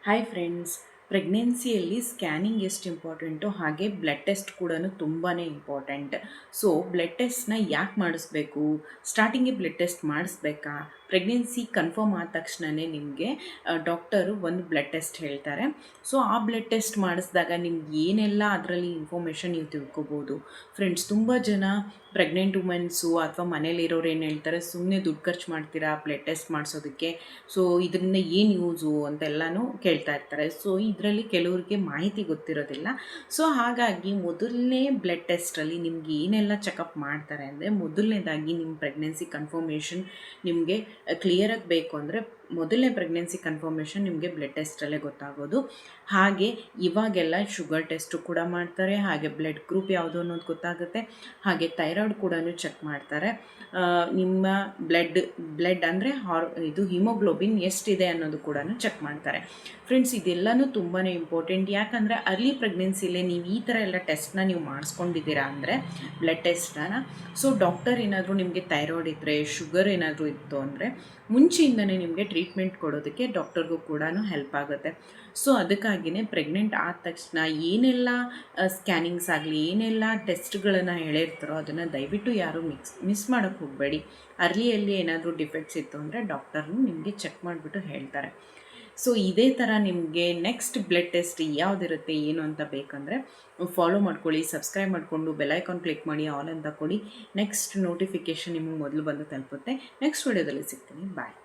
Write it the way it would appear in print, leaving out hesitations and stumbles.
Hi friends, ಪ್ರೆಗ್ನೆನ್ಸಿಯಲ್ಲಿ scanning ಎಷ್ಟು important ಹಾಗೆ blood test ಕೂಡ ತುಂಬಾ ಇಂಪಾರ್ಟೆಂಟ್. ಸೊ ಬ್ಲಡ್ ಟೆಸ್ಟ್ನ ಯಾಕೆ ಮಾಡಿಸ್ಬೇಕು, ಸ್ಟಾರ್ಟಿಂಗೇ ಬ್ಲಡ್ ಟೆಸ್ಟ್ ಮಾಡಿಸ್ಬೇಕಾ, ಪ್ರೆಗ್ನೆನ್ಸಿ ಕನ್ಫರ್ಮ್ ಆದ ತಕ್ಷಣವೇ ನಿಮಗೆ ಡಾಕ್ಟರು ಒಂದು ಬ್ಲಡ್ ಟೆಸ್ಟ್ ಹೇಳ್ತಾರೆ. ಸೊ ಆ ಬ್ಲಡ್ ಟೆಸ್ಟ್ ಮಾಡಿಸಿದಾಗ ನಿಮ್ಗೆ ಏನೆಲ್ಲ ಅದರಲ್ಲಿ ಇನ್ಫಾರ್ಮೇಷನ್ ನೀವು ತಿಳ್ಕೊಬೋದು. ಫ್ರೆಂಡ್ಸ್, ತುಂಬ ಜನ ಪ್ರೆಗ್ನೆಂಟ್ ವುಮೆನ್ಸು ಅಥವಾ ಮನೇಲಿರೋರು ಏನು ಹೇಳ್ತಾರೆ, ಸುಮ್ಮನೆ ದುಡ್ಡು ಖರ್ಚು ಮಾಡ್ತೀರಾ ಬ್ಲಡ್ ಟೆಸ್ಟ್ ಮಾಡಿಸೋದಕ್ಕೆ, ಸೊ ಇದರಿಂದ ಏನು ಯೂಸು ಅಂತೆಲ್ಲನೂ ಕೇಳ್ತಾ ಇರ್ತಾರೆ. ಸೊ ಇದರಲ್ಲಿ ಕೆಲವ್ರಿಗೆ ಮಾಹಿತಿ ಗೊತ್ತಿರೋದಿಲ್ಲ. ಸೊ ಹಾಗಾಗಿ ಮೊದಲನೇ ಬ್ಲಡ್ ಟೆಸ್ಟಲ್ಲಿ ನಿಮ್ಗೆ ಏನೆಲ್ಲ ಚೆಕಪ್ ಮಾಡ್ತಾರೆ ಅಂದರೆ, ಮೊದಲನೇದಾಗಿ ನಿಮ್ಮ ಪ್ರೆಗ್ನೆನ್ಸಿ ಕನ್ಫರ್ಮೇಷನ್ ನಿಮಗೆ ಕ್ಲಿಯರಾಗಿ ಬೇಕು ಅಂದರೆ ಮೊದಲನೇ ಪ್ರೆಗ್ನೆನ್ಸಿ ಕನ್ಫರ್ಮೇಷನ್ ನಿಮಗೆ ಬ್ಲಡ್ ಟೆಸ್ಟಲ್ಲೇ ಗೊತ್ತಾಗೋದು. ಹಾಗೆ ಇವಾಗೆಲ್ಲ ಶುಗರ್ ಟೆಸ್ಟು ಕೂಡ ಮಾಡ್ತಾರೆ, ಹಾಗೆ ಬ್ಲಡ್ ಗ್ರೂಪ್ ಯಾವುದು ಅನ್ನೋದು ಗೊತ್ತಾಗುತ್ತೆ, ಹಾಗೆ ಥೈರಾಯ್ಡ್ ಕೂಡ ಚೆಕ್ ಮಾಡ್ತಾರೆ. ನಿಮ್ಮ ಬ್ಲಡ್ ಅಂದರೆ ಇದು ಹಿಮೋಗ್ಲೋಬಿನ್ ಎಷ್ಟಿದೆ ಅನ್ನೋದು ಕೂಡ ಚೆಕ್ ಮಾಡ್ತಾರೆ. ಫ್ರೆಂಡ್ಸ್, ಇದೆಲ್ಲನೂ ತುಂಬಾ ಇಂಪಾರ್ಟೆಂಟ್. ಯಾಕಂದರೆ ಅರ್ಲಿ ಪ್ರೆಗ್ನೆನ್ಸಿಲೇ ನೀವು ಈ ಥರ ಎಲ್ಲ ಟೆಸ್ಟ್ನ ನೀವು ಮಾಡಿಸ್ಕೊಂಡಿದ್ದೀರಾ ಅಂದರೆ ಬ್ಲಡ್ ಟೆಸ್ಟನ್ನು, ಸೊ ಡಾಕ್ಟರ್ ಏನಾದರೂ ನಿಮಗೆ ಥೈರಾಯ್ಡ್ ಇದ್ದರೆ, ಶುಗರ್ ಏನಾದರೂ ಇತ್ತು ಅಂದರೆ ಮುಂಚೆಯಿಂದನೇ ನಿಮಗೆ ಟ್ರೀಟ್ಮೆಂಟ್ ಕೊಡೋದಕ್ಕೆ ಡಾಕ್ಟರ್ಗೂ ಕೂಡ ಹೆಲ್ಪ್ ಆಗುತ್ತೆ. ಸೊ ಅದಕ್ಕಾಗಿಯೇ ಪ್ರೆಗ್ನೆಂಟ್ ಆದ ತಕ್ಷಣ ಏನೆಲ್ಲ ಸ್ಕ್ಯಾನಿಂಗ್ಸ್ ಆಗಲಿ, ಏನೆಲ್ಲ ಟೆಸ್ಟ್ಗಳನ್ನು ಹೇಳಿರ್ತಾರೋ ಅದನ್ನು ದಯವಿಟ್ಟು ಯಾರೂ ಮಿಸ್ ಮಾಡೋಕ್ಕೆ ಹೋಗಬೇಡಿ. ಅರ್ಲಿಯಲ್ಲಿ ಏನಾದರೂ ಡಿಫೆಕ್ಟ್ಸ್ ಇತ್ತು ಅಂದರೆ ಡಾಕ್ಟರ್ನು ನಿಮಗೆ ಚೆಕ್ ಮಾಡಿಬಿಟ್ಟು ಹೇಳ್ತಾರೆ. ಸೊ ಇದೇ ಥರ ನಿಮಗೆ ನೆಕ್ಸ್ಟ್ ಬ್ಲಡ್ ಟೆಸ್ಟ್ ಯಾವುದಿರುತ್ತೆ ಏನು ಅಂತ ಬೇಕಂದರೆ ಫಾಲೋ ಮಾಡ್ಕೊಳ್ಳಿ, ಸಬ್ಸ್ಕ್ರೈಬ್ ಮಾಡಿಕೊಂಡು ಬೆಲ್ ಐಕಾನ್ ಕ್ಲಿಕ್ ಮಾಡಿ ಆಲ್ ಅಂತ ಕೊಡಿ. ನೆಕ್ಸ್ಟ್ ನೋಟಿಫಿಕೇಷನ್ ನಿಮಗೆ ಮೊದಲು ಬಂದು ತಲುಪುತ್ತೆ. ನೆಕ್ಸ್ಟ್ ವಿಡಿಯೋದಲ್ಲಿ ಸಿಗ್ತೀನಿ. ಬಾಯ್.